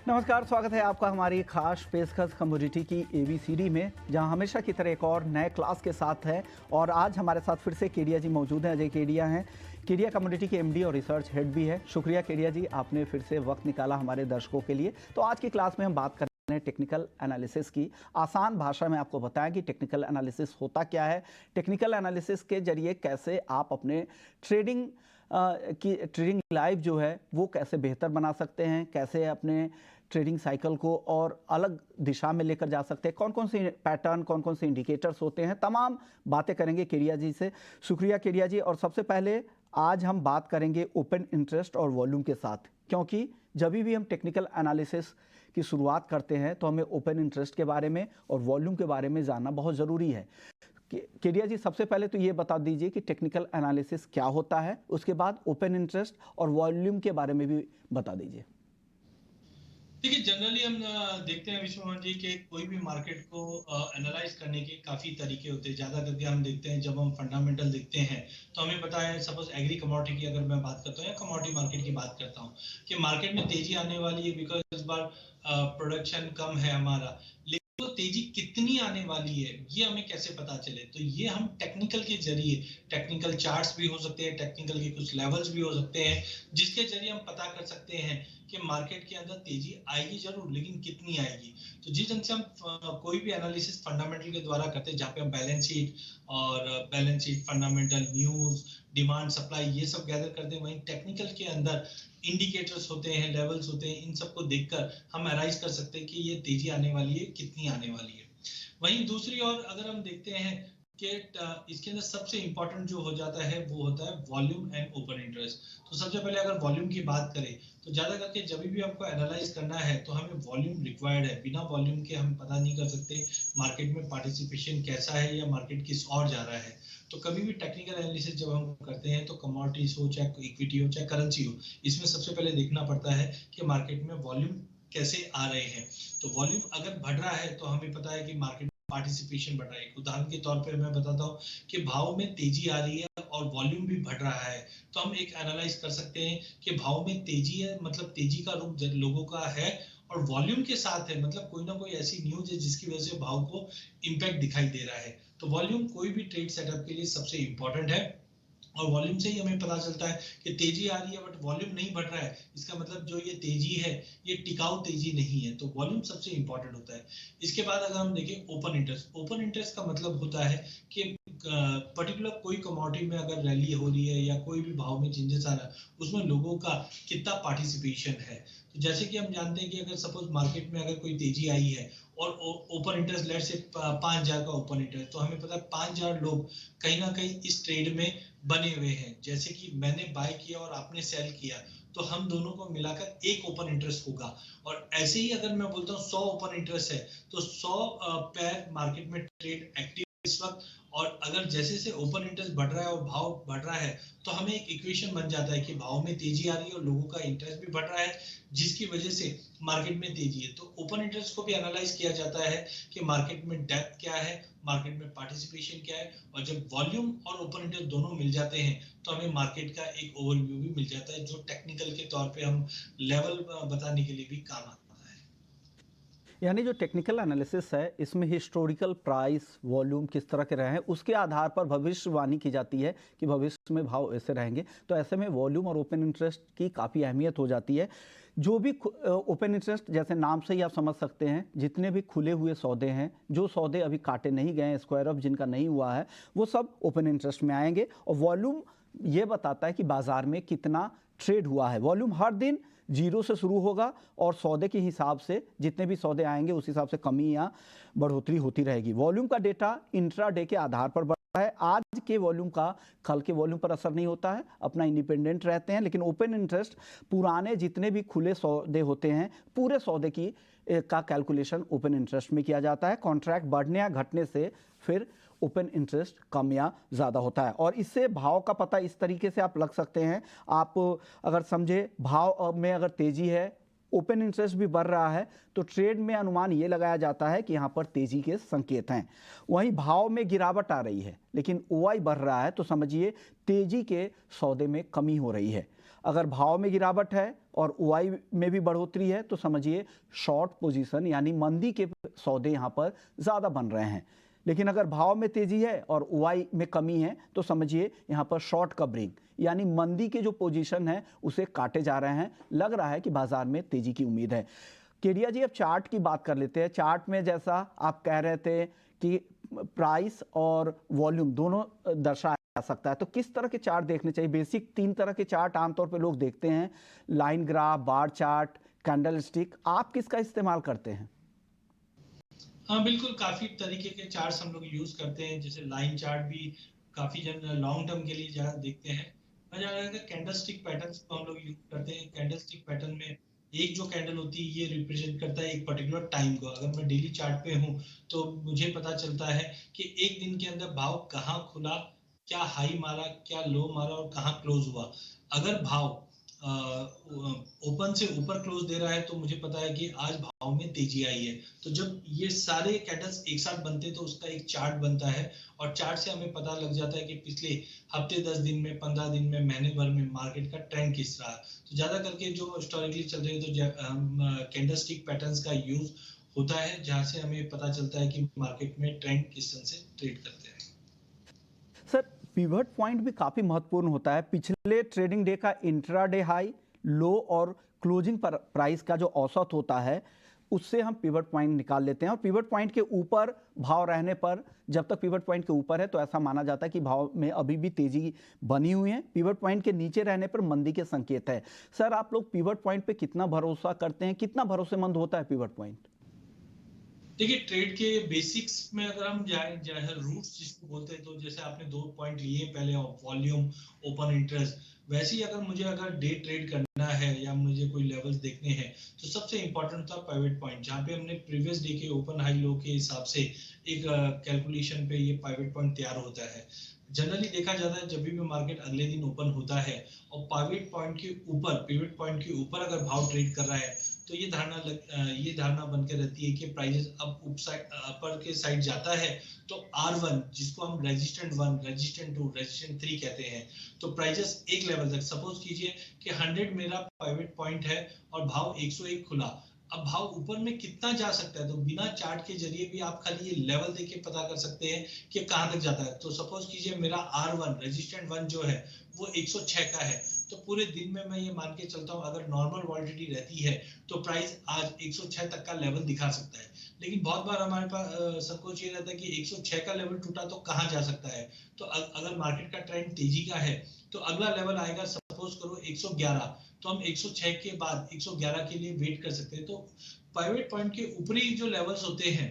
नमस्कार, स्वागत है आपका हमारी खास पेशकश कमोडिटी की एबीसीडी में, जहां हमेशा की तरह एक और नए क्लास के साथ है। और आज हमारे साथ फिर से केडिया जी मौजूद हैं। अजय केडिया हैं, केडिया कमोडिटी के एमडी और रिसर्च हेड भी है। शुक्रिया केडिया जी, आपने फिर से वक्त निकाला हमारे दर्शकों के लिए। तो आज की क्लास में हम बात कर रहे हैं टेक्निकल एनालिसिस की। आसान भाषा में आपको बताएं कि टेक्निकल एनालिसिस होता क्या है, टेक्निकल एनालिसिस के जरिए कैसे आप अपने ट्रेडिंग लाइफ जो है वो कैसे बेहतर बना सकते हैं, कैसे अपने ट्रेडिंग साइकिल को और अलग दिशा में लेकर जा सकते हैं, कौन कौन से पैटर्न, कौन कौन से इंडिकेटर्स होते हैं, तमाम बातें करेंगे केडिया जी से। शुक्रिया केडिया जी। और सबसे पहले आज हम बात करेंगे ओपन इंटरेस्ट और वॉल्यूम के साथ, क्योंकि जब भी हम टेक्निकल एनालिसिस की शुरुआत करते हैं तो हमें ओपन इंटरेस्ट के बारे में और वॉल्यूम के बारे में जानना बहुत ज़रूरी है। केडिया जी, सबसे पहले तो ये बता दीजिए कि टेक्निकल एनालिसिस क्या होता है, उसके बाद ओपन इंटरेस्ट और वॉल्यूम के बारे में भी बता दीजिए। देखिए, जनरली हम देखते हैं विश्वमोहन जी कि कोई भी मार्केट को एनालाइज करने के काफ़ी तरीके होते हैं। ज़्यादा करके हम देखते हैं जब हम फंडामेंटल देखते हैं तो हमें पता है, सपोज एग्री कमोडिटी की अगर मैं बात करता हूँ या कमोडिटी मार्केट की बात करता हूँ, कि मार्केट में तेजी आने वाली है बिकॉज इस बार प्रोडक्शन कम है हमारा। लेकिन तो तेजी कितनी आने वाली है ये हमें कैसे पता चले? तो ये हम टेक्निकल के जरिए, टेक्निकल चार्ट्स भी हो सकते हैं, टेक्निकल के कुछ लेवल्स भी हो सकते हैं, जिसके जरिए हम पता कर सकते हैं कि मार्केट के अंदर तेजी आएगी जरूर, लेकिन कितनी आएगी। तो जिस ढंग से हम कोई भी एनालिसिस फंडामेंटल के द्वारा करते हैं, जहाँ पे हम balance sheet, fundamental news, demand supply ये सब गैदर करते हैं, वहीं टेक्निकल के अंदर इंडिकेटर्स होते हैं, लेवल्स होते हैं, इन सबको देखकर हम एनालाइज कर सकते हैं कि ये तेजी आने वाली है, कितनी आने वाली है। वहीं दूसरी ओर अगर हम देखते हैं कि इसके अंदर सबसे इंपॉर्टेंट जो हो जाता है वो होता है वॉल्यूम एंड ओपन इंटरेस्ट। तो सबसे पहले अगर वॉल्यूम की बात करें तो ज्यादा करके जब भी हमको एनालाइज करना है तो हमें वॉल्यूम रिक्वायर्ड है। बिना वॉल्यूम के हम पता नहीं कर सकते मार्केट में पार्टिसिपेशन कैसा है या मार्केट किस ओर जा रहा है। तो कभी भी टेक्निकल एनालिसिस जब हम करते हैं तो कमोडिटीज हो, चाहे इक्विटी हो, चाहे करेंसी हो, इसमें सबसे पहले देखना पड़ता है कि मार्केट में वॉल्यूम कैसे आ रहे हैं। तो वॉल्यूम अगर बढ़ रहा है तो हमें पता है कि मार्केट पार्टिसिपेशन बढ़ रहा है। उदाहरण के तौर पर मैं बताता हूँ कि भाव में तेजी आ रही है और वॉल्यूम भी बढ़ रहा है, तो हम एक एनालाइज कर सकते हैं कि भाव में तेजी है, मतलब तेजी का रुख लोगों का है, और वॉल्यूम के साथ है, मतलब कोई ना कोई ऐसी न्यूज है जिसकी वजह से भाव को इम्पैक्ट दिखाई दे रहा है। तो वॉल्यूम कोई भी ट्रेड सेटअप के लिए सबसे इंपॉर्टेंट है, और वॉल्यूम से ही हमें पता चलता है कि तेजी आ रही है बट वॉल्यूम नहीं बढ़ रहा है, इसका मतलब जो ये तेजी है ये टिकाऊ तेजी नहीं है। तो वॉल्यूम सबसे इंपॉर्टेंट होता है। इसके बाद अगर हम देखें ओपन इंटरेस्ट, ओपन इंटरेस्ट का मतलब होता है कि पर्टिकुलर कोई कमोडिटी में अगर रैली हो रही है या कोई भी भाव में चेंजेस आ रहा है, उसमें लोगों का कितना पार्टिसिपेशन है। तो जैसे कि हम जानते हैं कि अगर सपोज मार्केट में अगर कोई तेजी आई है और ओपन इंटरेस्ट लेट से 5,000 का ओपन इंटरेस्ट, तो हमें पता है 5,000 लोग कहीं ना कहीं इस ट्रेड में बने हुए हैं। जैसे कि मैंने बाय किया और आपने सेल किया, तो हम दोनों को मिलाकर एक ओपन इंटरेस्ट होगा। और ऐसे ही अगर मैं बोलता हूँ 100 ओपन इंटरेस्ट है तो 100 पैर मार्केट में ट्रेड एक्टिव इस वक्त। और अगर जैसे से ओपन इंटरेस्ट बढ़ रहा है और भाव बढ़ रहा है तो हमें एक इक्वेशन बन जाता है कि भाव में तेजी आ रही है और लोगों का इंटरेस्ट भी बढ़ रहा है, जिसकी वजह से मार्केट में तेजी है। तो ओपन इंटरेस्ट को भी एनालाइज किया जाता है कि मार्केट में डेप्थ क्या है, मार्केट में पार्टिसिपेशन क्या है। और जब वॉल्यूम और ओपन इंटरेस्ट दोनों मिल जाते हैं तो हमें मार्केट का एक ओवरव्यू भी मिल जाता है, जो टेक्निकल के तौर पे हम लेवल बताने के लिए भी काम आता है। यानी जो टेक्निकल एनालिसिस है इसमें हिस्टोरिकल प्राइस, वॉल्यूम किस तरह के रहे हैं उसके आधार पर भविष्यवाणी की जाती है कि भविष्य में भाव ऐसे रहेंगे। तो ऐसे में वॉल्यूम और ओपन इंटरेस्ट की काफ़ी अहमियत हो जाती है। जो भी ओपन इंटरेस्ट, जैसे नाम से ही आप समझ सकते हैं, जितने भी खुले हुए सौदे हैं, जो सौदे अभी काटे नहीं गए हैं, स्क्वायर ऑफ जिनका नहीं हुआ है, वो सब ओपन इंटरेस्ट में आएंगे। और वॉल्यूम ये बताता है कि बाजार में कितना ट्रेड हुआ है। वॉल्यूम हर दिन जीरो से शुरू होगा और सौदे के हिसाब से जितने भी सौदे आएंगे उस हिसाब से कमी या बढ़ोतरी होती रहेगी। वॉल्यूम का डेटा इंट्राडे के आधार पर बढ़ता है। आज के वॉल्यूम का कल के वॉल्यूम पर असर नहीं होता है, अपना इंडिपेंडेंट रहते हैं। लेकिन ओपन इंटरेस्ट पुराने जितने भी खुले सौदे होते हैं, पूरे सौदे की का कैलकुलेशन ओपन इंटरेस्ट में किया जाता है। कॉन्ट्रैक्ट बढ़ने या घटने से फिर ओपन इंटरेस्ट कम या ज़्यादा होता है। और इससे भाव का पता इस तरीके से आप लग सकते हैं। आप अगर समझे भाव में अगर तेजी है, ओपन इंटरेस्ट भी बढ़ रहा है, तो ट्रेड में अनुमान ये लगाया जाता है कि यहाँ पर तेजी के संकेत हैं। वहीं भाव में गिरावट आ रही है लेकिन ओआई बढ़ रहा है, तो समझिए तेजी के सौदे में कमी हो रही है। अगर भाव में गिरावट है और ओआई में भी बढ़ोतरी है तो समझिए शॉर्ट पोजीशन यानी मंदी के सौदे यहाँ पर ज़्यादा बन रहे हैं। लेकिन अगर भाव में तेजी है और ओआई में कमी है तो समझिए यहाँ पर शॉर्ट कवरिंग यानी मंदी के जो पोजीशन है उसे काटे जा रहे हैं। लग रहा है कि बाजार में तेजी की उम्मीद है। केडिया जी, अब चार्ट की बात कर लेते हैं। चार्ट में जैसा आप कह रहे थे कि प्राइस और वॉल्यूम दोनों दर्शाया जा सकता है, तो किस तरह के चार्ट देखने चाहिए? बेसिक 3 तरह के चार्ट आमतौर पे लोग देखते हैं, line graph, bar chart, candle stick. आप किसका इस्तेमाल करते हैं? हाँ, बिल्कुल, काफ़ी तरीके के चार्ट्स हम लोग यूज़ करते हैं, जैसे लाइन चार्ट भी काफ़ी जन लॉन्ग टर्म के लिए ज़्यादा देखते हैं। और ज़्यादा कैंडल स्टिक पैटर्न्स को हम लोग यूज़ करते हैं। कैंडल स्टिक पैटर्न में एक जो कैंडल होती है, ये रिप्रेजेंट करता है एक पर्टिकुलर टाइम को। अगर मैं डेली चार्ट पे हूँ, तो मुझे पता चलता है कि एक दिन के अंदर भाव कहाँ खुला, क्या हाई मारा, क्या लो मारा और कहाँ क्लोज़ हुआ। अगर भाव ओपन से ऊपर क्लोज दे रहा है तो मुझे पता है कि आज भाव में तेजी आई है। तो जब ये सारे कैंडल्स एक साथ बनते हैं तो उसका एक चार्ट बनता है और चार्ट से हमें पता लग जाता है कि पिछले हफ्ते 10 दिन में, 15 दिन में, महीने भर में मार्केट का ट्रेंड किस रहा है। तो ज्यादा करके जो हिस्टोरिकली चल रही है तो कैंडल स्टिक पैटर्न्स का यूज होता है, जहां से हमें पता चलता है कि मार्केट में ट्रेंड किस तरह से ट्रेड करते हैं। सर, पिवट पॉइंट भी काफ़ी महत्वपूर्ण होता है। पिछले ट्रेडिंग डे का इंट्राडे हाई, लो और क्लोजिंग पर प्राइस का जो औसत होता है उससे हम पिवट पॉइंट निकाल लेते हैं। और पिवट पॉइंट के ऊपर भाव रहने पर, जब तक पिवट पॉइंट के ऊपर है तो ऐसा माना जाता है कि भाव में अभी भी तेजी बनी हुई है। पिवट पॉइंट के नीचे रहने पर मंदी के संकेत है। सर, आप लोग पिवट पॉइंट पे कितना भरोसा करते हैं? कितना भरोसेमंद होता है पिवट पॉइंट? देखिए, ट्रेड के बेसिक्स में अगर हम जाए जाए रूट्स जिसको बोलते हैं, तो जैसे आपने 2 पॉइंट लिए पहले, वॉल्यूम, ओपन इंटरेस्ट। वैसे ही अगर डे ट्रेड करना है या मुझे कोई लेवल्स देखने हैं, तो सबसे इंपॉर्टेंट होता है पाइवट पॉइंट, जहाँ पे हमने प्रीवियस डे के ओपन हाई लो के हिसाब से एक कैलकुलेशन पे ये पाइवट पॉइंट तैयार होता है। जनरली देखा जाता है जब भी मार्केट अगले दिन ओपन होता है और पिवट पॉइंट के ऊपर अगर भाव ट्रेड कर रहा है, तो ये धारणा बनकर रहती है कि प्राइसेस अब अपर के साइड जाता है तो R1, जिसको हम रेजिस्टेंट 1, रेजिस्टेंट 2, रेजिस्टेंट 3 कहते हैं, तो प्राइसेस एक लेवल तक, सपोज कीजिए कि 100 मेरा पिवट पॉइंट है और भाव 101 खुला। अब भाव ऊपर में कितना जा सकता है, तो बिना चार्ट के जरिए भी आप खाली ये लेवल देके पता कर सकते हैं कि कहां तक जाता है। तो सपोज कीजिए मेरा R1, रेजिस्टेंट 1 जो है वो 106 का है, तो पूरे दिन में मैं ये मान के चलता हूँ अगर नॉर्मल वॉलिडिटी रहती है तो प्राइस आज 106 तक का लेवल दिखा सकता है। लेकिन बहुत बार हमारे पास सबको ये रहता है कि 106 का लेवल टूटा तो कहाँ जा सकता है। तो अगर मार्केट का ट्रेंड तेजी का है तो अगला लेवल आएगा, सपोज करो 111, तो हम 106 के बाद 111 के लिए वेट कर सकते हैं। तो पिवट पॉइंट के ऊपरी जो लेवल्स होते हैं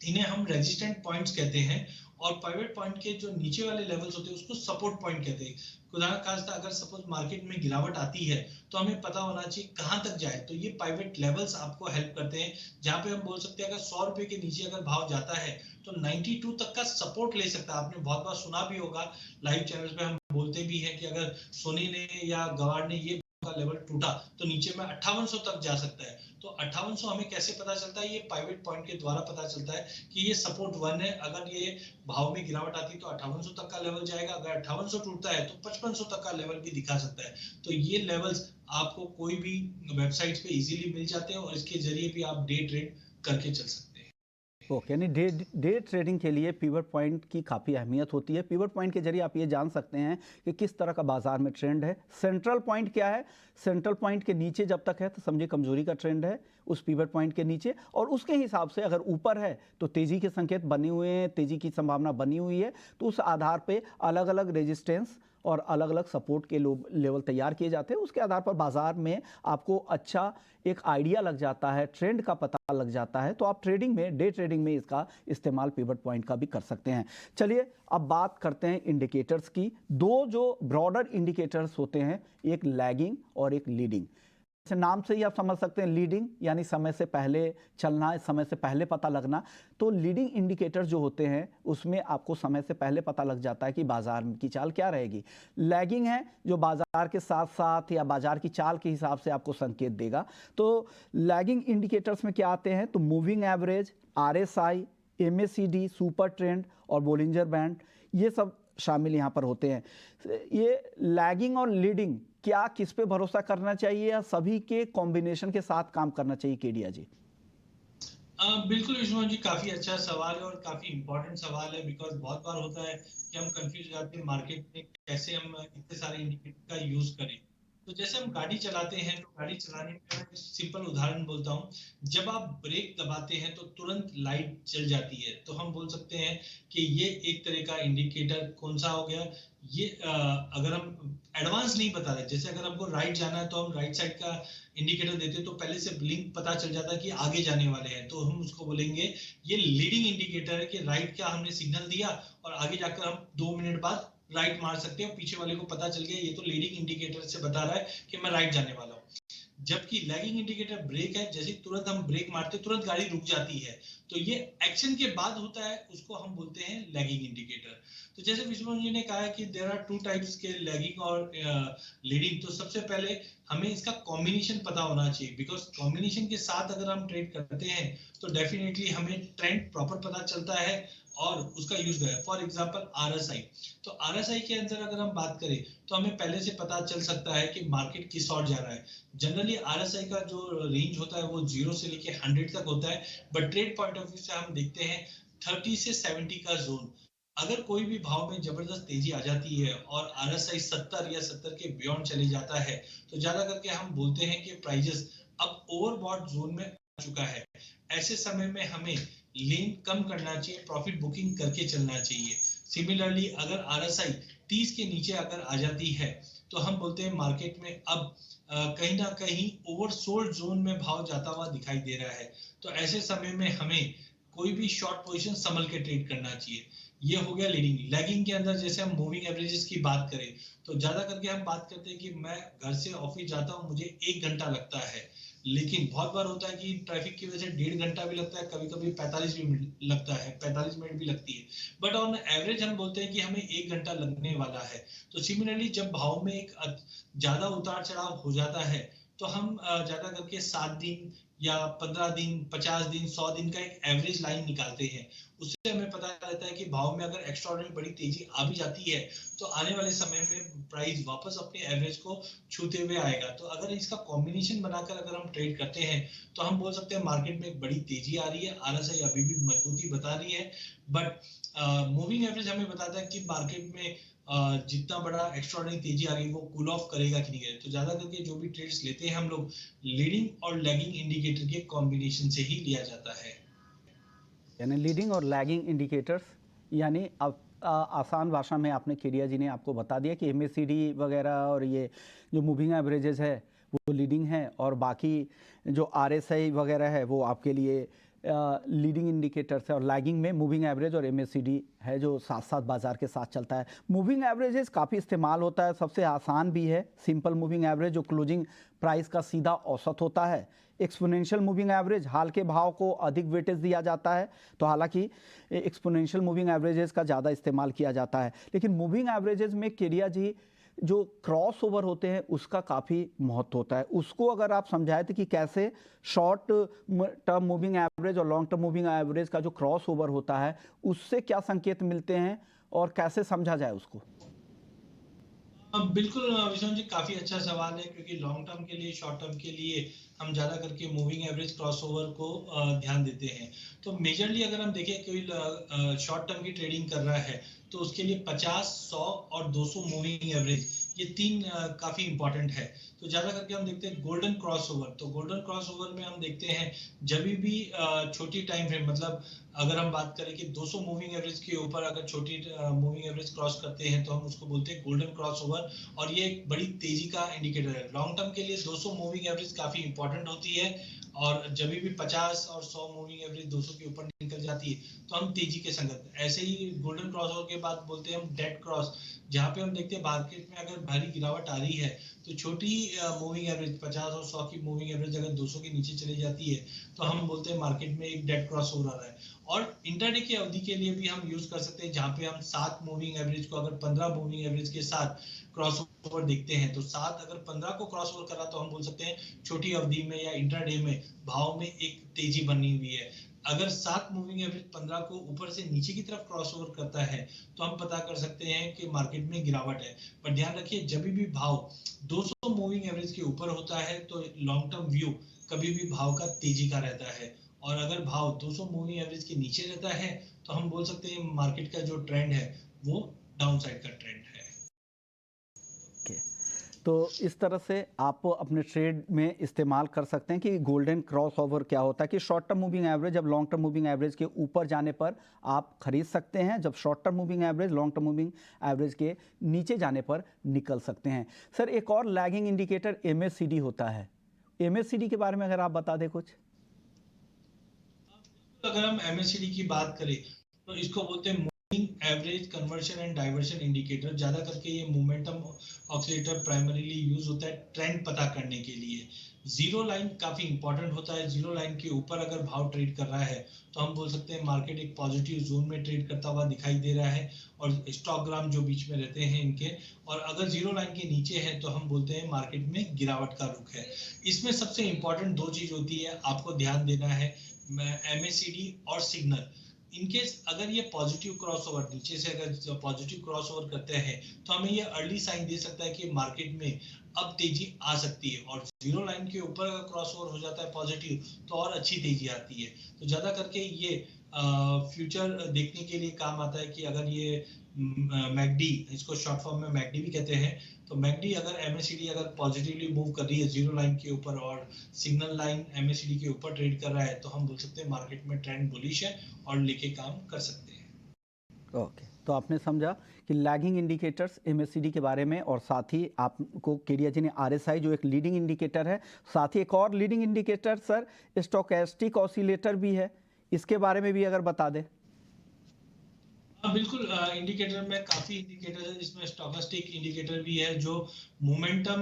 इन्हें हम रेजिस्टेंट पॉइंट्स कहते हैं, और पिवट पॉइंट के जो नीचे वाले लेवल्स होते हैं उसको सपोर्ट पॉइंट कहते हैं। उदाहरण खासता अगर सपोज मार्केट में गिरावट आती है तो हमें पता होना चाहिए कहां तक जाए, तो ये पिवट लेवल्स आपको हेल्प करते हैं, जहां पे हम बोल सकते हैं अगर 100 रुपए के नीचे अगर भाव जाता है तो 92 तक का सपोर्ट ले सकता है। आपने बहुत बार सुना भी होगा, लाइव चैनल पे हम बोलते भी हैं कि अगर सोनी ने या गवार ने ये का लेवल टूटा तो नीचे में 5800 तक जा सकता है। तो 5800 हमें कैसे पता चलता है? ये पिवट पॉइंट के द्वारा पता चलता है कि ये सपोर्ट 1 है। अगर ये भाव में गिरावट आती है तो 5800 तक का लेवल जाएगा, अगर 5800 टूटता है तो 5500 तक का लेवल भी दिखा सकता है। तो ये लेवल्स आपको कोई भी वेबसाइट्स पे इजीली मिल जाते हैं और इसके जरिए भी आप डे ट्रेड करके चल सकते हैं। ओके, यानी डे ट्रेडिंग के लिए पिवट पॉइंट की काफ़ी अहमियत होती है। पिवट पॉइंट के जरिए आप ये जान सकते हैं कि किस तरह का बाजार में ट्रेंड है। सेंट्रल पॉइंट क्या है? सेंट्रल पॉइंट के नीचे जब तक है तो समझिए कमजोरी का ट्रेंड है उस पिवट पॉइंट के नीचे, और उसके हिसाब से अगर ऊपर है तो तेजी के संकेत बने हुए हैं, तेजी की संभावना बनी हुई है। तो उस आधार पे अलग अलग रेजिस्टेंस और अलग अलग सपोर्ट के लेवल तैयार किए जाते हैं। उसके आधार पर बाजार में आपको अच्छा एक आइडिया लग जाता है, ट्रेंड का पता लग जाता है। तो आप ट्रेडिंग में, डे ट्रेडिंग में इसका इस्तेमाल पिवट पॉइंट का भी कर सकते हैं। चलिए अब बात करते हैं इंडिकेटर्स की। दो जो ब्रॉडर इंडिकेटर्स होते हैं, एक लैगिंग और एक लीडिंग। जैसे नाम से ही आप समझ सकते हैं, लीडिंग यानी समय से पहले चलना, समय से पहले पता लगना। तो लीडिंग इंडिकेटर जो होते हैं उसमें आपको समय से पहले पता लग जाता है कि बाजार की चाल क्या रहेगी। लैगिंग है जो बाजार के साथ साथ या बाजार की चाल के हिसाब से आपको संकेत देगा। तो लैगिंग इंडिकेटर्स में क्या आते हैं? तो moving average, RSI, MACD, super trend और बोलिंजर बैंड, ये सब शामिल यहाँ पर होते हैं। ये लैगिंग और लीडिंग क्या किस पे भरोसा करना चाहिए या सभी के कॉम्बिनेशन के साथ काम करना चाहिए केडिया जी? बिल्कुल विश्वनाथ जी, काफी अच्छा सवाल है और काफी इंपॉर्टेंट सवाल है, बिकॉज बहुत बार होता है कि हम कंफ्यूज हो जाते हैं मार्केट में कैसे हम इतने सारे इंडिकेटर का यूज करें। तो जैसे हम गाड़ी चलाते हैं तो गाड़ी चलाने में मैं सिंपल उदाहरण बोलता हूँ। जब आप ब्रेक दबाते हैं तो तुरंत लाइट जल जाती है, तो हम बोल सकते हैं कि ये एक तरह का इंडिकेटर कौन सा हो गया। ये अगर हम एडवांस नहीं बता रहे, जैसे अगर हमको राइट जाना है तो हम राइट साइड का इंडिकेटर देते हैं तो पहले से ब्लिंक पता चल जाता है कि आगे जाने वाले हैं, तो हम उसको बोलेंगे ये लीडिंग इंडिकेटर है कि राइट का हमने सिग्नल दिया और आगे जाकर हम 2 मिनट बाद राइट मार सकते हैं, पीछे वाले को पता चल गया ये तो लीडिंग इंडिकेटर से बता रहा है कि मैं राइट जाने वाला हूँ। जबकि लैगिंग इंडिकेटर ब्रेक है, जैसे तुरंत हम ब्रेक मारते तुरंत गाड़ी रुक जाती है, तो ये एक्शन के बाद होता है, उसको हम बोलते हैं लैगिंग इंडिकेटर। तो जैसे विष्णु जी ने कहा कि देयर आर 2 टाइप्स के लैगिंग और लीडिंग। तो सबसे पहले हमें इसका कॉम्बिनेशन पता होना चाहिए, बिकॉज कॉम्बिनेशन के साथ अगर हम ट्रेड करते हैं तो डेफिनेटली हमें ट्रेंड प्रॉपर पता चलता है और उसका यूज करें। फॉर एग्जांपल आरएसआई, तो आरएसआई के अंदर अगर हम बात करें तो हमें पहले से पता चल सकता है कि मार्केट किस ओर जा रहा है। जनरली आरएसआई का जो रेंज होता है वो 0 से लेके 100 तक होता है, but trade point of view से हम देखते हैं 30 से 70 का जोन। अगर कोई भी भाव में जबरदस्त तेजी आ जाती है और आरएसआई 70 या 70 के बियॉन्ड चले जाता है, तो ज्यादा करके हम बोलते हैं कि प्राइजेस अब ओवरबॉट जोन में आ चुका है। ऐसे समय में हमें लेन कम करना चाहिए, प्रॉफिट बुकिंग करके चलना चाहिए। सिमिलरली अगर आरएसआई 30 के नीचे अगर आ जाती है तो हम बोलते हैं मार्केट में अब कहीं ना कहीं ओवरसोल्ड जोन में भाव जाता हुआ दिखाई दे रहा है। तो ऐसे समय में हमें कोई भी शॉर्ट पोजीशन संभल के ट्रेड करना चाहिए। ये हो गया लीडिंग। लैगिंग के अंदर जैसे हम मूविंग एवरेजेस की बात करें तो ज्यादा करके हम बात करते हैं कि मैं घर से ऑफिस जाता हूँ, मुझे 1 घंटा लगता है, लेकिन बहुत बार होता है कि ट्रैफिक की वजह से 1.5 घंटा भी लगता है, कभी कभी 45 भी मिनट लगता है, 45 मिनट भी लगती है, बट ऑन एवरेज हम बोलते हैं कि हमें 1 घंटा लगने वाला है। तो सिमिलरली जब भाव में एक ज्यादा उतार चढ़ाव हो जाता है तो हम ज्यादा करके 7 दिन या 15 दिन, 50 दिन, 100 दिन का एक एवरेज लाइन निकालते हैं। उससे हमें पता रहता है कि भाव में अगर एक्स्ट्राऑर्डिनरी बड़ी तेजी आ भी जाती है तो आने वाले समय में प्राइस वापस अपने एवरेज को छूते हुए आएगा। तो अगर इसका कॉम्बिनेशन बनाकर अगर हम ट्रेड करते हैं तो हम बोल सकते हैं मार्केट में एक बड़ी तेजी आ रही है, आरएसआई अभी भी मजबूती बता रही है, बट मूविंग एवरेज हमें बताता है कि मार्केट में जितना बड़ा एक्स्ट्राऑर्डिनरी तेजी आ रही है वो कूल ऑफ करेगा कि नहीं करेगा। तो ज्यादा करके जो भी ट्रेड्स लेते हैं हम लोग लीडिंग और लैगिंग इंडिकेटर के कॉम्बिनेशन से ही लिया जाता है। यानी लीडिंग और लैगिंग इंडिकेटर्स, यानी अब आसान भाषा में आपने केडिया जी ने आपको बता दिया कि एमएसीडी वगैरह और ये जो मूविंग एवरेजेस है वो लीडिंग है और बाकी जो आरएसआई वगैरह है वो आपके लिए लीडिंग इंडिकेटर्स है और लैगिंग में मूविंग एवरेज और एमएसीडी है जो साथ साथ बाजार के साथ चलता है। मूविंग एवरेजेस काफ़ी इस्तेमाल होता है, सबसे आसान भी है सिंपल मूविंग एवरेज जो क्लोजिंग प्राइस का सीधा औसत होता है। एक्सपोनेंशियल मूविंग एवरेज हाल के भाव को अधिक वेटेज दिया जाता है, तो हालांकि एक्सपोनेंशियल मूविंग एवरेजेस का ज़्यादा इस्तेमाल किया जाता है, लेकिन मूविंग एवरेजेस में केडिया जी जो क्रॉस ओवर होते हैं उसका काफ़ी महत्व होता है। उसको अगर आप समझाए थे कि कैसे शॉर्ट टर्म मूविंग एवरेज और लॉन्ग टर्म मूविंग एवरेज का जो क्रॉस ओवर होता है उससे क्या संकेत मिलते हैं और कैसे समझा जाए उसको? बिल्कुल विष्णु जी, काफी अच्छा सवाल है, क्योंकि लॉन्ग टर्म के लिए, शॉर्ट टर्म के लिए हम ज्यादा करके मूविंग एवरेज क्रॉसओवर को ध्यान देते हैं। तो मेजरली अगर हम देखें कोई शॉर्ट टर्म की ट्रेडिंग कर रहा है तो उसके लिए 50, 100 और 200 मूविंग एवरेज, ये तीन काफी इंपॉर्टेंट है। तो ज्यादा करके हम देखते हैं गोल्डन क्रॉसओवर। तो गोल्डन क्रॉसओवर में हम देखते हैं जब भी छोटी टाइम फ्रेम, मतलब अगर हम बात करें कि 200 मूविंग एवरेज के ऊपर अगर छोटी मूविंग एवरेज क्रॉस करते हैं तो हम उसको बोलते हैं गोल्डन क्रॉसओवर, और ये एक बड़ी तेजी का इंडिकेटर है। लॉन्ग टर्म के लिए 200 मूविंग एवरेज काफी इंपॉर्टेंट होती है, और जब भी 50 और 100 मूविंग एवरेज 200 के ऊपर निकल जाती है तो हम तेजी के संगत। ऐसे ही गोल्डन क्रॉसओवर के बाद बोलते हैं हम डेड क्रॉस, जहां पे हम देखते हैं मार्केट में अगर भारी गिरावट आ रही है तो छोटी मूविंग एवरेज 50 और 100 की मूविंग एवरेज अगर 200 के नीचे चली जाती है तो हम बोलते हैं मार्केट में एक डेड क्रॉस हो रहा है। और इंटरडे की अवधि के लिए भी हम यूज कर सकते हैं, जहां पे हम 7 मूविंग एवरेज को अगर 15 मूविंग एवरेज के साथ क्रॉस ओवर देखते हैं तो 7 अगर 15 को क्रॉस ओवर करा तो हम बोल सकते हैं छोटी अवधि में या इंट्राडे में भाव में एक तेजी बनी हुई है। अगर 7 मूविंग एवरेज 15 को ऊपर से नीचे की तरफ क्रॉस ओवर करता है तो हम पता कर सकते हैं कि मार्केट में गिरावट है। पर ध्यान रखिए जब भी भाव 200 मूविंग एवरेज के ऊपर होता है तो लॉन्ग टर्म व्यू कभी भी भाव का तेजी का रहता है, और अगर भाव 200 मूविंग एवरेज के नीचे रहता है तो हम बोल सकते हैं मार्केट का जो ट्रेंड है वो डाउन साइड का ट्रेंड है। ओके, तो इस तरह से आप अपने ट्रेड में इस्तेमाल कर सकते हैं कि गोल्डन क्रॉस ओवर क्या होता है कि शॉर्ट टर्म मूविंग एवरेज जब लॉन्ग टर्म मूविंग एवरेज के ऊपर जाने पर आप खरीद सकते हैं, जब short term moving average long term moving average के नीचे जाने पर निकल सकते हैं। सर एक और लैगिंग इंडिकेटर एमएससीडी होता है, एमएससीडी के बारे में अगर आप बता दें कुछ। अगर हम एमएससीडी की बात करें तो इसको बोलते हैं moving average conversion and diversion indicator. ज्यादा करके ये मोमेंटम ऑसिलेटर प्राइमरीली यूज होता है ट्रेंड पता करने के लिए। जीरो लाइन काफी इंपॉर्टेंट होता है। जीरो लाइन के ऊपर अगर भाव ट्रेड कर रहा है तो हम बोल सकते हैं मार्केट एक पॉजिटिव जोन में ट्रेड करता हुआ दिखाई दे रहा है, और स्टॉक ग्राम जो बीच में रहते हैं इनके, और अगर जीरो लाइन के नीचे है तो हम बोलते हैं मार्केट में गिरावट का रुख है। इसमें सबसे इंपॉर्टेंट दो चीज होती है, आपको ध्यान देना है, एमएससीडी और सिग्नल। इनकेस अगर ये पॉजिटिव क्रॉस ओवर नीचे से अगर पॉजिटिव क्रॉस ओवर करते हैं तो हमें ये अर्ली साइन दे सकता है कि मार्केट में अब तेजी आ सकती है, और जीरो लाइन के ऊपर अगर क्रॉस ओवर हो जाता है पॉजिटिव तो और अच्छी तेजी आती है। तो ज्यादा करके ये फ्यूचर देखने के लिए काम आता है कि अगर ये मैकडी, इसको शॉर्ट फॉर्म में मैकडी भी कहते हैं, तो मैकडी अगर एमएससीडी अगर पॉजिटिवली मूव कर रही है जीरो लाइन के ऊपर और सिग्नल लाइन एमएससीडी के ऊपर ट्रेड कर रहा है तो हम बोल सकते हैं मार्केट में ट्रेंड बुलिश है और लेके काम कर सकते हैं। ओके, तो आपने समझा कि लैगिंग इंडिकेटर्स एमएससीडी के बारे में, और साथ ही आपको केडिया जी ने आरएसआई जो एक लीडिंग इंडिकेटर है, साथ ही एक और leading indicator sir stochastic oscillator भी है, इसके बारे में भी अगर बता दें। हाँ बिल्कुल, इंडिकेटर में काफी इंडिकेटर है जिसमें स्टोकेस्टिक इंडिकेटर भी है जो मोमेंटम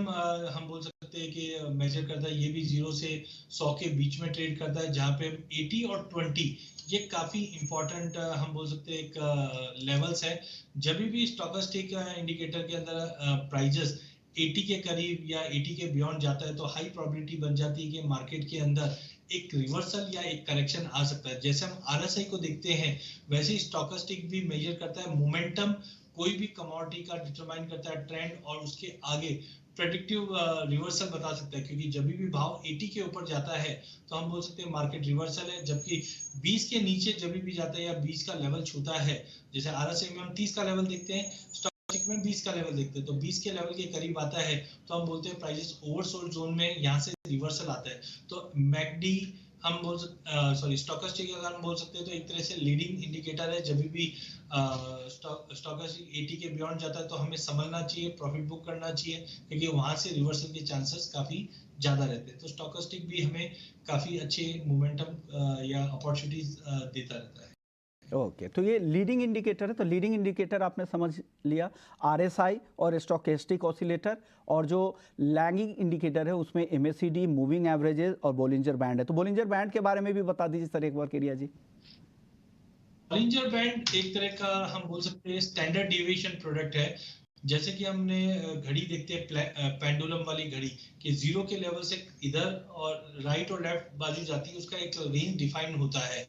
हम बोल सकते हैं कि मेजर करता है। ये भी 0 से 100 के बीच में ट्रेड करता है, जहाँ पे 80 और 20 ये काफी इंपॉर्टेंट हम बोल सकते हैं एक लेवल्स है। जब भी स्टोकेस्टिक इंडिकेटर के अंदर प्राइजेस 80 के करीब या 80 के बियॉन्ड जाता है तो हाई प्रोबेबिलिटी बन जाती है कि मार्केट के अंदर एक रिवर्सल या एक करेक्शन आ सकता है। जैसे हम आरएसआई को देखते हैं वैसे ही स्टोकेस्टिक भी मेजर करता है मोमेंटम, कोई भी कमोडिटी का डिटरमाइन करता है ट्रेंड, और उसके आगे प्रेडिक्टिव रिवर्सल बता सकता है, क्योंकि जब भी भाव 80 के ऊपर जाता है तो हम बोल सकते हैं मार्केट रिवर्सल है, जबकि 20 के नीचे जब भी जाता है या 20 का लेवल छूता है, जैसे आरएसआई में हम 30 का लेवल देखते हैं, स्टॉक में 20 का लेवल देखते हैं, तो 20 के लेवल के करीब आता है तो हम बोलते हैं प्राइसेस ओवरसोल्ड जोन में, यहाँ से रिवर्सल आता है। तो मैकडी हम बोल सॉरी स्टोकेस्टिक अगर हम बोल सकते हैं तो एक तरह से लीडिंग इंडिकेटर है। जब भी स्टोकेस्टिक 80 के बियॉन्ड जाता है तो हमें समझना चाहिए, प्रॉफिट बुक करना चाहिए, क्योंकि वहां से रिवर्सल के चांसेस काफी ज्यादा रहते हैं। तो स्टोकेस्टिक भी हमें काफी अच्छे मोमेंटम या अपॉर्चुनिटीज देता रहता है। ओके, तो ये लीडिंग इंडिकेटर है, तो लीडिंग इंडिकेटर आपने समझ लिया, आरएसआई और स्टोकेस्टिक ऑसिलेटर, और जो लैगिंग इंडिकेटर है उसमें एमएससीडी, मूविंग एवरेजेस और बोलिंजर बैंड है। तो बोलिंजर बैंड के बारे में भी बता दीजिए सर एक बार केडिया जी। बोलिंजर बैंड एक तरह का हम बोल सकते हैं स्टैंडर्ड डेविएशन प्रोडक्ट है। जैसे कि हमने घड़ी देखते हैं पेंडुलम वाली घड़ी कि 0 के लेवल से इधर और राइट और लेफ्ट बाजू जाती है, उसका एक रेंज डिफाइन होता है।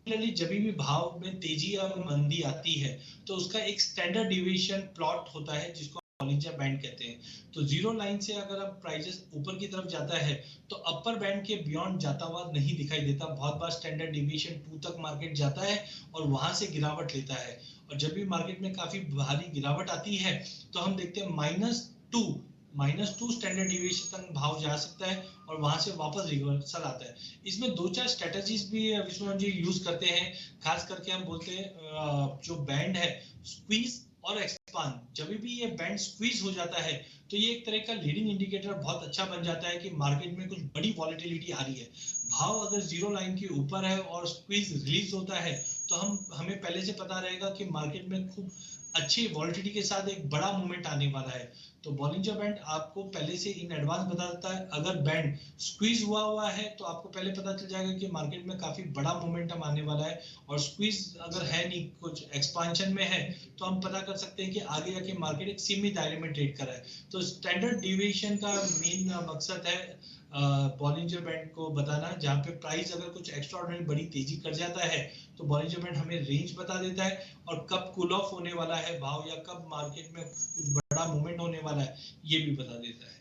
जब भी भाव में तेजी या मंदी आती है तो उसका एक स्टैंडर्ड डिविएशन प्लॉट होता है जिसको बॉलिंजर बैंड कहते हैं। तो जीरो लाइन से अगर अब प्राइसेस ऊपर की तरफ जाता है तो अपर बैंड के बियॉन्ड जाता हुआ नहीं दिखाई देता। बहुत बार स्टैंडर्ड डिविएशन 2 तक मार्केट जाता है और वहां से गिरावट लेता है, और जब भी मार्केट में काफी भारी गिरावट आती है तो हम देखते हैं -2 स्टैंडर्ड डिविएशन तक भाव जा सकता है और वहां से वापस रिवर्सल आता है। इसमें 2-4 स्ट्रेटजीज भी विश्वनाथ जी यूज करते हैं। खास करके हम बोलते हैं जो बैंड है स्क्वीज और एक्सपांड। जब भी ये बैंड स्क्वीज हो जाता है तो ये एक तरह का लीडिंग इंडिकेटर बहुत अच्छा बन जाता है कि मार्केट में कुछ बड़ी वॉलेटिलिटी आ रही है। भाव अगर जीरो लाइन के ऊपर है और स्क्वीज रिलीज होता है तो हमें पहले से पता रहेगा कि मार्केट में खूब अच्छी वॉलेटिलिटी के साथ एक बड़ा मूवमेंट आने वाला है। तो तो बॉलिंजर बैंड आपको पहले से इन एडवांस बता देता है। अगर बैंड स्क्वीज हुआ है तो आपको पहले पता चल जाएगा कि मार्केट में काफी बड़ा मोमेंटम आने वाला है, और स्क्वीज अगर है नहीं, कुछ एक्सपांशन में है, तो हम पता कर सकते हैं कि आगे जाके मार्केट एक सीमित दायरे में ट्रेड कर रहा है। तो स्टैंडर्ड डिविएशन का मेन मकसद है बॉलिंजर बैंड को बताना, जहाँ पे प्राइस अगर कुछ एक्स्ट्राऑर्डिनरी बड़ी तेजी कर जाता है तो बॉलिंजर बैंड हमें रेंज बता देता है, और कब कूल ऑफ होने वाला है भाव या कब मार्केट में कुछ बड़ा मूवमेंट होने वाला है ये भी बता देता है।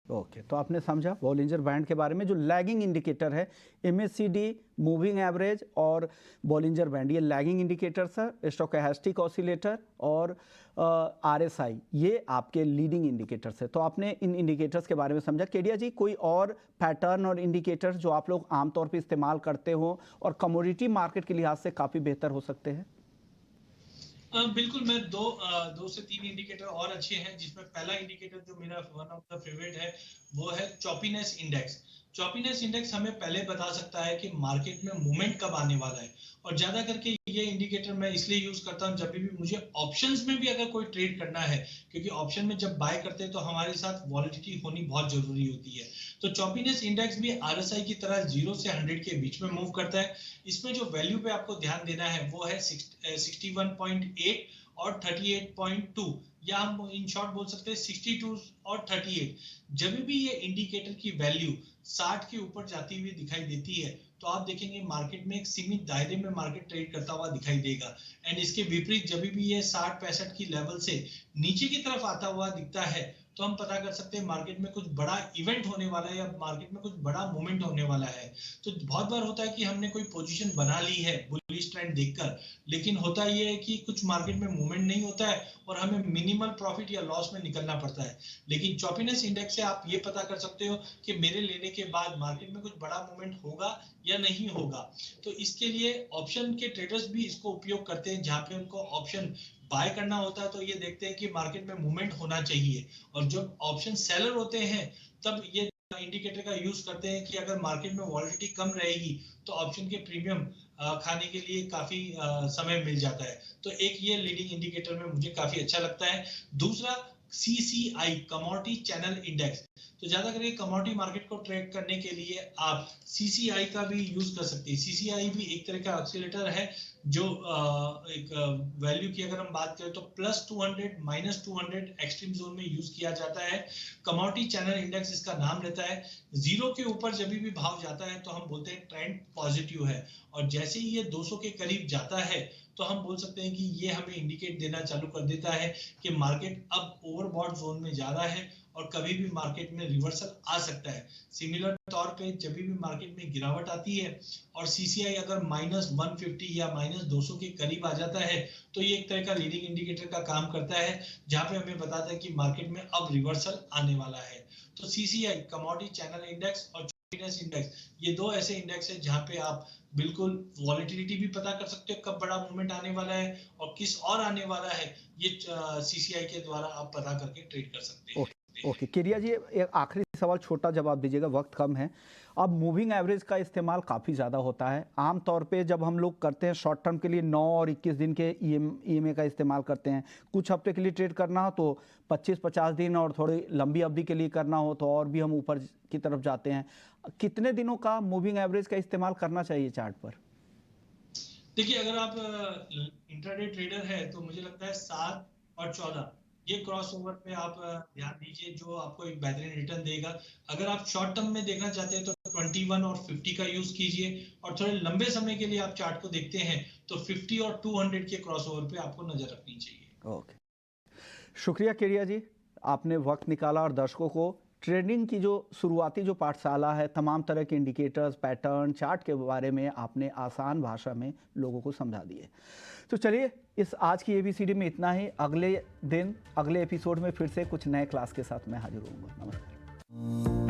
ओके, तो आपने समझा बॉलिंजर बैंड के बारे में। जो लैगिंग इंडिकेटर है एमएससीडी, मूविंग एवरेज और बॉलिंजर बैंड, ये लैगिंग इंडिकेटर्स है। स्टोकेस्टिक ऑसिलेटर और आरएसआई ये आपके लीडिंग इंडिकेटर्स है। तो आपने इन इंडिकेटर्स के बारे में समझा। केडिया जी, कोई और पैटर्न और इंडिकेटर्स जो आप लोग आमतौर पर इस्तेमाल करते हो और कमोडिटी मार्केट के लिहाज से काफ़ी बेहतर हो सकते हैं? बिल्कुल, मैं दो से तीन इंडिकेटर और अच्छे हैं, जिसमें पहला इंडिकेटर जो मेरा वन ऑफ द फेवरेट है वो है चॉपीनेस इंडेक्स। चॉपीनेस इंडेक्स हमें पहले बता सकता है कि मार्केट में मूवमेंट कब आने वाला है, और ज्यादा करके ये इंडिकेटर मैं इसलिए यूज करता हूँ जब भी मुझे ऑप्शंस में भी अगर कोई ट्रेड करना है, क्योंकि ऑप्शन में जब बाय करते हैं तो हमारे साथ वॉलिडिटी होनी बहुत जरूरी होती है। तो चॉपीनेस इंडेक्स भी आरएसआई की तरह 0 से 100 के बीच में मूव करता है। इसमें जो वैल्यू पे आपको ध्यान देना है वो है 61.8 और 38.2, या हम इन शॉर्ट बोल सकते हैं 62 और 38। जब भी ये इंडिकेटर की वैल्यू 60 के ऊपर जाती हुई दिखाई देती है तो आप देखेंगे मार्केट में एक सीमित दायरे में मार्केट ट्रेड करता हुआ दिखाई देगा। एंड इसके विपरीत जब भी ये 60-65 की लेवल से नीचे की तरफ आता हुआ दिखता है तो हम पता कर सकते हैं मार्केट में कुछ बड़ा इवेंट होने वाला है या मार्केट में कुछ बड़ा मूवमेंट होने वाला है। तो बहुत बार होता है कि हमने कोई पोजीशन बना ली है बुलिश ट्रेंड देखकर, लेकिन होता ये है कि कुछ मार्केट में मूवमेंट नहीं होता है और हमें मिनिमल प्रॉफिट या लॉस में निकलना पड़ता है। लेकिन चॉपीनेस इंडेक्स से आप ये पता कर सकते हो कि मेरे लेने के बाद मार्केट में कुछ बड़ा मूवमेंट होगा या नहीं होगा। तो इसके लिए ऑप्शन के ट्रेडर्स भी इसको उपयोग करते हैं, जहां पे उनको ऑप्शन बाय करना होता है तो ये देखते हैं कि मार्केट में मूवमेंट होना चाहिए, और जब ऑप्शन सेलर होते हैं तब ये इंडिकेटर का यूज करते हैं कि अगर मार्केट में वॉलिडिटी कम रहेगी तो ऑप्शन के प्रीमियम खाने के लिए काफी समय मिल जाता है। तो एक ये लीडिंग इंडिकेटर में मुझे काफी अच्छा लगता है। दूसरा CCI, कमोडिटी चैनल इंडेक्स। तो ज्यादा करके कमोडिटी मार्केट को ट्रेड करने के लिए आप CCI का भी यूज कर सकते हैं। CCI भी एक तरह का ऑसिलेटर है जो एक वैल्यू की अगर हम बात करें तो +200 -200 एक्सट्रीम जोन में यूज किया जाता है। कमोडिटी चैनल इंडेक्स इसका नाम रहता है। 0 के ऊपर जब भी भाव जाता है तो हम बोलते हैं ट्रेंड पॉजिटिव है, और जैसे ही ये 200 के करीब जाता है तो हम बोल सकते हैं कि ये हमें इंडिकेट देना चालू कर देता है कि मार्केट अब ओवरबॉट जोन में जा रहा है और कभी भी मार्केट में रिवर्सल आ सकता है। सिमिलर तौर पे जब भी मार्केट में गिरावट आती है और CCI अगर -150 या -200 के करीब आ जाता है तो ये एक तरह का लीडिंग इंडिकेटर का काम करता है, जहां पे हमें बताता है कि मार्केट में अब रिवर्सल आने वाला है। तो CCI, कमोडिटी चैनल इंडेक्स, और चॉपीनेस इंडेक्स, ये दो ऐसे इंडेक्स है जहां पे आप बिल्कुल वॉलेटिलिटी भी पता कर सकते हो कब बड़ा मूवमेंट आने वाला है और किस और आने वाला है, ये CCI के द्वारा आप पता करके ट्रेड कर सकते हैं। ओके केडिया जी, एक आखिरी सवाल, छोटा जवाब दीजिएगा, वक्त कम है। अब मूविंग एवरेज का इस्तेमाल काफ़ी ज़्यादा होता है आमतौर पे जब हम लोग करते हैं शॉर्ट टर्म के लिए 9 और 21 दिन के EMA का इस्तेमाल करते हैं। कुछ हफ्ते के लिए ट्रेड करना हो तो 25-50 दिन, और थोड़ी लंबी अवधि के लिए करना हो तो और भी हम ऊपर की तरफ जाते हैं। कितने दिनों का मूविंग एवरेज का इस्तेमाल करना चाहिए चार्ट पर? देखिए, अगर आप इंट्राडे ट्रेडर है तो मुझे लगता है 7 और 14 ये क्रॉसओवर पे आप ध्यान दीजिए, जो आपको एक बेहतरीन रिटर्न देगा। अगर आप शॉर्ट टर्म में देखना चाहते हैं तो 21 और 50 का यूज कीजिए, और थोड़े लंबे समय के लिए आप चार्ट को देखते हैं तो 50 और 200 के क्रॉसओवर पे आपको नजर रखनी चाहिए। ओके, शुक्रिया केडिया जी, आपने वक्त निकाला और दर्शकों को ट्रेडिंग की जो शुरुआती जो पाठशाला है, तमाम तरह के इंडिकेटर्स, पैटर्न, चार्ट के बारे में आपने आसान भाषा में लोगों को समझा दिए। तो चलिए, इस आज की ABCD में इतना ही। अगले दिन अगले एपिसोड में फिर से कुछ नए क्लास के साथ मैं हाजिर होऊंगा। नमस्कार।